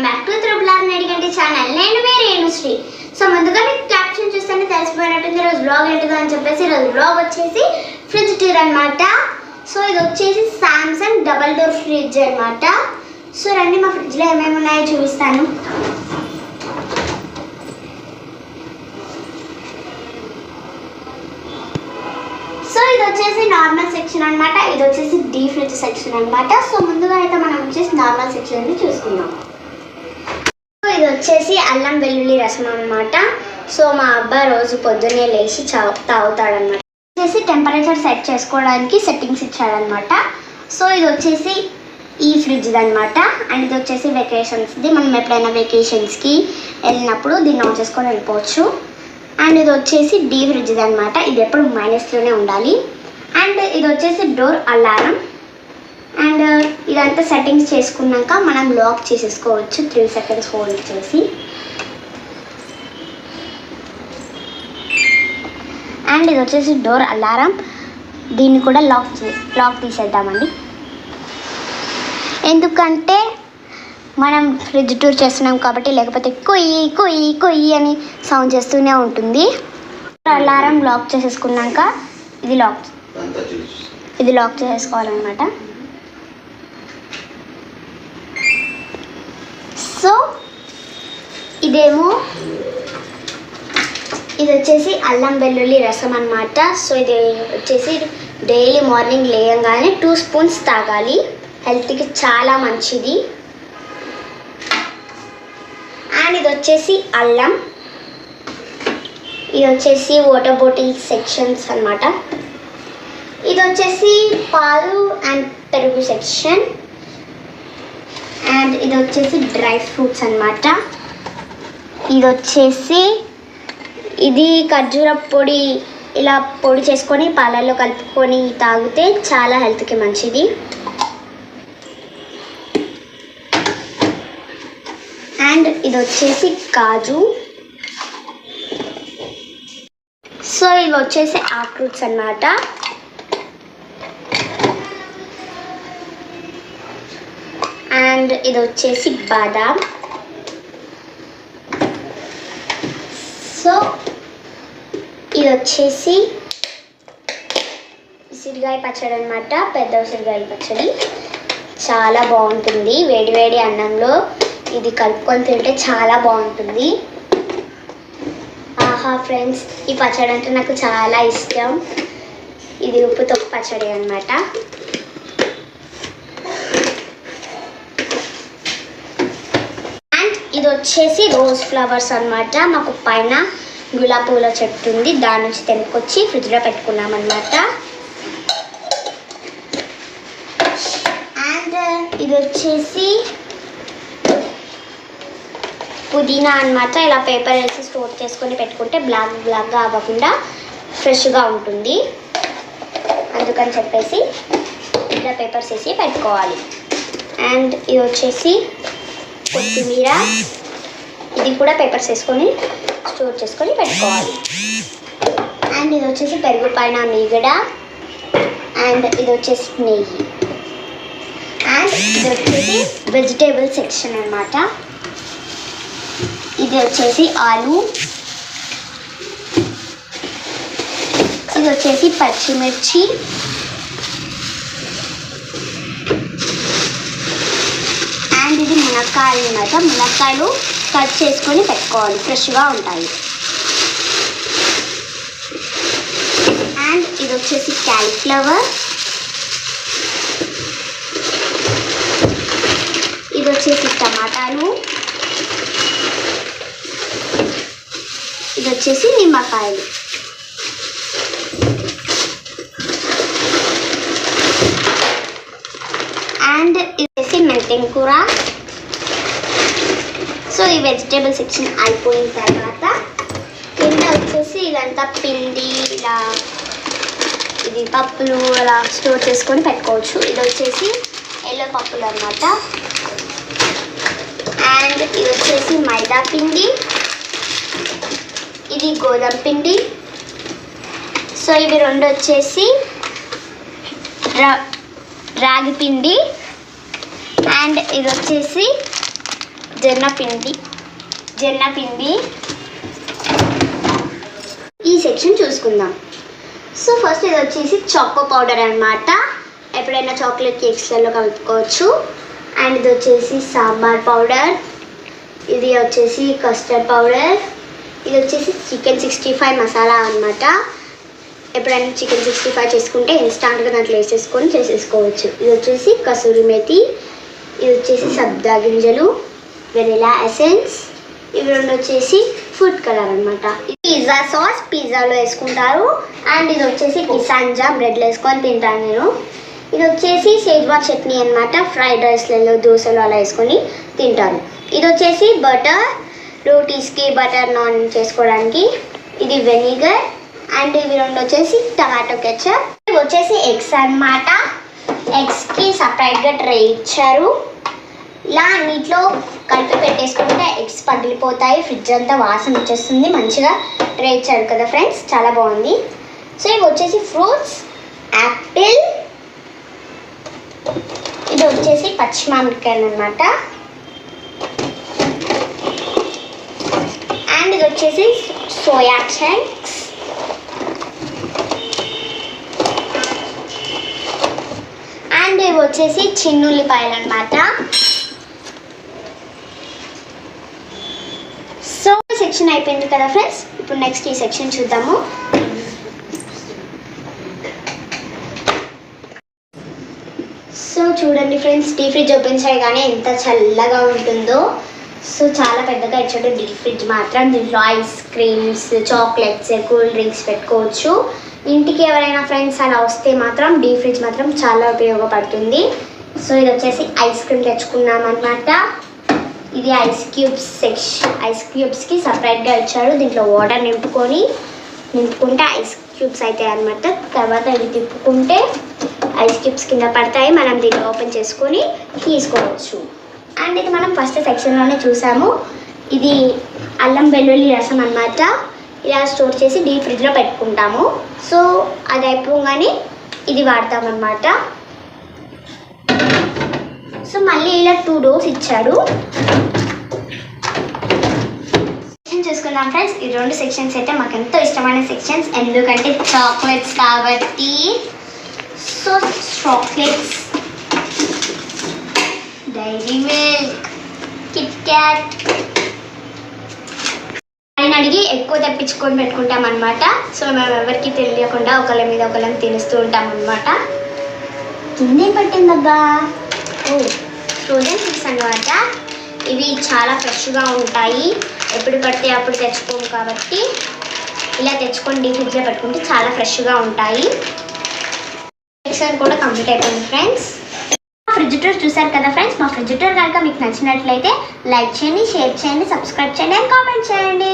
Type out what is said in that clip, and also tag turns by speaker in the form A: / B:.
A: Welcome back to triple channel. నేను మీ Renusri. So ముందుగా మీకు క్యాప్షన్ చూస్తేనే తెలిసిపోయినట్టుంది ఈరోజు బ్లాగ్ ఏంటిదో అని చెప్పేసి. ఈరోజు బ్లాగ్ వచ్చేసి ఫ్రిడ్జ్ టూర్ అనమాట. సో ఇది వచ్చేసి సామ్సంగ్ డబల్ డోర్ ఫ్రిడ్జ్ అనమాట. సో రండి మా ఫ్రిడ్జ్లో ఏమేమి ఉన్నాయో చూపిస్తాను. సో ఇది వచ్చేసి నార్మల్ సెక్షన్ అనమాట, ఇది వచ్చేసి డీ ఫ్రిడ్జ్ సెక్షన్ అనమాట. సో ముందుగా అయితే మనం వచ్చేసి నార్మల్ సెక్షన్ చూసుకుందాం. సో ఇది వచ్చేసి అల్లం వెల్లుల్లి రసం అనమాట. సో మా అబ్బాయి రోజు పొద్దున్నే లేచి తాగుతాడనమాట. వచ్చేసి టెంపరేచర్ సెట్ చేసుకోవడానికి సెట్టింగ్స్ ఇచ్చాడనమాట. సో ఇది వచ్చేసి ఈ ఫ్రిడ్జ్ అనమాట. అండ్ ఇది వచ్చేసి వెకేషన్స్ది. మనం ఎప్పుడైనా వెకేషన్స్కి వెళ్ళినప్పుడు దీన్ని ఆన్ చేసుకొని వెళ్ళిపోవచ్చు. అండ్ ఇది వచ్చేసి డీ ఫ్రిడ్జ్ అనమాట. ఇది ఎప్పుడు మైనస్లోనే ఉండాలి. అండ్ ఇది వచ్చేసి డోర్ అలారం. అండ్ ఇదంతా సెట్టింగ్స్ చేసుకున్నాక మనం లాక్ చేసేసుకోవచ్చు 3 seconds హోల్డ్ చేసి. అండ్ ఇది వచ్చేసి డోర్ అలారం. దీన్ని కూడా లాక్ తీసేద్దామండి. ఎందుకంటే మనం ఫ్రిడ్జ్ టూర్ చేస్తున్నాం కాబట్టి, లేకపోతే కొయ్యి కొయ్యి కొయ్యి అని సౌండ్ చేస్తూనే ఉంటుంది. అలారం లాక్ చేసేసుకున్నాక ఇది లాక్ చేసేసుకోవాలన్నమాట. సో ఇది వచ్చేసి అల్లం వెల్లుల్లి రసం అన్నమాట. సో ఇది వచ్చేసి డైలీ మార్నింగ్ లేయంగానే 2 spoons తాగాలి. హెల్త్కి చాలా మంచిది. అండ్ ఇది వచ్చేసి అల్లం. ఇది వచ్చేసి వాటర్ బాటిల్ సెక్షన్స్ అన్నమాట. ఇది వచ్చేసి పాలు అండ్ పెరుగు సెక్షన్. అండ్ ఇది వచ్చేసి డ్రై ఫ్రూట్స్ అన్నమాట. ఇది వచ్చేసి ఖర్జూర పొడి ఇలా పొడి చేసుకొని పాలల్లో కలుపుకొని తాగితే చాలా హెల్త్కి మంచిది. అండ్ ఇది వచ్చేసి కాజు. సో ఇవి వచ్చేసి ఆక్రూట్స్ అన్నమాట. అండ్ ఇది వచ్చేసి బాదాం. సో ఇది వచ్చేసి ఉసిరికాయ పచ్చడి అన్నమాట. పెద్ద ఉసిరికాయ పచ్చడి చాలా బాగుంటుంది. వేడి వేడి అన్నంలో ఇది కలుపుకొని తింటే చాలా బాగుంటుంది. ఆహా ఫ్రెండ్స్, ఈ పచ్చడి అంటే నాకు చాలా ఇష్టం. ఇది ఉప్పుతో పచ్చడి అన్నమాట. అండ్ ఇది వచ్చేసి రోజ్ ఫ్లవర్స్ అన్నమాట. మాకు పైన గులాబీ పూల చెట్టు ఉంది, దాని నుంచి తెంపుకొచ్చి ఫ్రిడ్జ్లో పెట్టుకున్నాం అన్నమాట. అండ్ ఇది వచ్చేసి పుదీనా అన్నమాట. ఇలా పేపర్ వేసి స్టోర్ చేసుకొని పెట్టుకుంటే బ్లాక్గా అవ్వకుండా ఫ్రెష్గా ఉంటుంది. అందుకని చెప్పేసి ఇలా పేపర్స్ వేసి పెట్టుకోవాలి. అండ్ ఇది వచ్చేసి కొత్తిమీర. ఇది కూడా పేపర్స్ వేసుకొని స్టోర్ చేసుకొని పెట్టుకోవాలి. అండ్ ఇది వచ్చేసి పెరుగు పైన మీగడ. అండ్ ఇది వచ్చేసి నెయ్యి. అండ్ ఇది వచ్చేసి వెజిటేబుల్ సెక్షన్ అన్నమాట. ఇది వచ్చేసి ఆలు. ఇది వచ్చేసి పచ్చిమిర్చి. అండ్ ఇది మునక్కాయలు అన్నమాట. మునక్కాయలు కట్ చేసుకొని పెట్టుకోవాలి, ఫ్రెష్గా ఉంటాయి. అండ్ ఇది వచ్చేసి క్యాలీఫ్లవర్. ఇది వచ్చేసి టమాటాలు. ఇది వచ్చేసి నిమ్మకాయలు. అండ్ ఇది వచ్చేసి మెంతెం కూర. సో ఈ వెజిటేబుల్ సెక్షన్ అయిపోయిన తర్వాత కింద వచ్చేసి ఇదంతా పిండి, ఇలా ఇది పప్పులు అలా స్టోర్ చేసుకొని పెట్టుకోవచ్చు. ఇది వచ్చేసి ఎల్లో పప్పులు అన్నమాట. అండ్ ఇది వచ్చేసి మైదా పిండి. ఇది గోధుమ పిండి. సో ఇవి రెండు వచ్చేసి రాగి పిండి. అండ్ ఇది వచ్చేసి జొన్నపిండి ఈ సెక్షన్ చూసుకుందాం. సో ఫస్ట్ ఇది వచ్చేసి చాకో పౌడర్ అనమాట. ఎప్పుడైనా చాక్లెట్ కేక్స్లలో కలుపుకోవచ్చు. అండ్ ఇది వచ్చేసి సాంబార్ పౌడర్, ఇది వచ్చేసి కస్టర్డ్ పౌడర్, ఇది వచ్చేసి చికెన్ 65 మసాలా అనమాట. ఎప్పుడైనా చికెన్ 65 చేసుకుంటే ఇన్స్టాంట్గా దాంట్లో వేసేసుకొని చేసేసుకోవచ్చు. ఇది వచ్చేసి కసూరి మేతి, ఇది వచ్చేసి సబ్జా గింజలు, వెనిలా ఎసెన్స్, ఇవి రెండు వచ్చేసి ఫుడ్ కలర్ అనమాట. పిజ్జా సాస్ పిజ్జాలో వేసుకుంటారు. అండ్ ఇది వచ్చేసి కిసాంజా బ్రెడ్లో వేసుకొని తింటాను నేను. ఇది వచ్చేసి షేజ్వాన్ చట్నీ అనమాట. ఫ్రైడ్ రైస్లలో దోశలు అలా వేసుకొని తింటాను. ఇది వచ్చేసి బటర్, రోటీస్కి బటర్ నాన్ చేసుకోవడానికి. ఇది వెనిగర్. అండ్ ఇవి రెండు వచ్చేసి టమాటో కెచప్. ఇవి వచ్చేసి ఎగ్స్ అనమాట. ఎగ్స్కి సపరేట్గా ట్రే ఇచ్చారు. ఇలా అన్నిట్లో కలిపి పెట్టేసుకుంటే ఎగ్స్ పగిలిపోతాయి, ఫ్రిడ్జ్ అంతా వాసన వచ్చేస్తుంది. మంచిగా ట్రే ఇచ్చారు కదా ఫ్రెండ్స్, చాలా బాగుంది. సో ఇవి వచ్చేసి ఫ్రూట్స్, యాపిల్, ఇది వచ్చేసి పచ్చి మామిడికాయలు అనమాట. అండ్ ఇది వచ్చేసి సోయా చంక్స్, అండ్ ఇవి వచ్చేసి చిన్నుల్లిపాయలు అనమాట. సో సెక్షన్ అయిపోయింది కదా ఫ్రెండ్స్. ఇప్పుడు నెక్స్ట్ ఈ సెక్షన్ చూద్దాము. సో చూడండి ఫ్రెండ్స్, డీ ఫ్రిడ్జ్ ఓపెన్ చేయగానే ఎంత చల్లగా ఉంటుందో. సో చాలా పెద్దగా ఇచ్చాడు డీ ఫ్రిడ్జ్ మాత్రం. దీంట్లో ice creams, chocolates, cool drinks పెట్టుకోవచ్చు. ఇంటికి ఎవరైనా ఫ్రెండ్స్ అలా వస్తే మాత్రం డీ ఫ్రిడ్జ్ మాత్రం చాలా ఉపయోగపడుతుంది. సో ఇది వచ్చేసి ఐస్ క్రీమ్ తెచ్చుకున్నాం అనమాట. ఇది ఐస్ క్యూబ్స్ సెక్షన్. ఐస్ క్యూబ్స్కి సపరేట్గా ఇచ్చాడు. దీంట్లో వాటర్ నింపుకుంటే ఐస్ క్యూబ్స్ అవుతాయి అనమాట. తర్వాత ఇవి తిప్పుకుంటే ఐస్ క్యూబ్స్ కింద పడతాయి. మనం దీన్ని ఓపెన్ చేసుకొని తీసుకోవచ్చు. అండ్ ఇది మనం ఫస్ట్ సెక్షన్లోనే చూసాము. ఇది అల్లం వెల్లుల్లి రసం అనమాట. ఇలా స్టోర్ చేసి డీప్ ఫ్రిడ్జ్లో పెట్టుకుంటాము. సో అది అయిపోగానే ఇది వాడతామన్నమాట. సో మళ్ళీ ఇలా 2 డోర్స్ ఇచ్చాడు. సెక్షన్ చూసుకుందాం ఫ్రెండ్స్. ఈ 2 సెక్షన్స్ అయితే మాకు ఎంతో ఇష్టమైన సెక్షన్స్, ఎందుకంటే చాక్లెట్స్ కాబట్టి. So chocolates, dairy milk, Kit Kat ఆయన అడిగి ఎక్కువ తెప్పించుకొని పెట్టుకుంటాం అనమాట. సో మేము ఎవరికి తెలియకుండా ఒకళ్ళ మీద ఒకళ్ళని తినేస్తూ ఉంటాం అనమాట. కిందేం పట్టిందబ్బా, ఫ్రోజన్ ఫుడ్స్ అనమాట. ఇవి చాలా ఫ్రెష్గా ఉంటాయి. ఎప్పుడు పడితే అప్పుడు తెచ్చుకోము కాబట్టి ఇలా తెచ్చుకొని డీప్ ఫ్రిడ్జ్లో పెట్టుకుంటే చాలా ఫ్రెష్గా ఉంటాయి. సెక్షన్ కూడా కంప్లీట్ అయిపోయింది ఫ్రెండ్స్. ఫ్రిడ్జ్ టూర్ చూసారు కదా ఫ్రెండ్స్. మా ఫ్రిడ్జ్ టూర్ కనుక మీకు నచ్చినట్లయితే లైక్ చేయండి, షేర్ చేయండి, సబ్స్క్రైబ్ చేయండి అండ్ కామెంట్ చేయండి.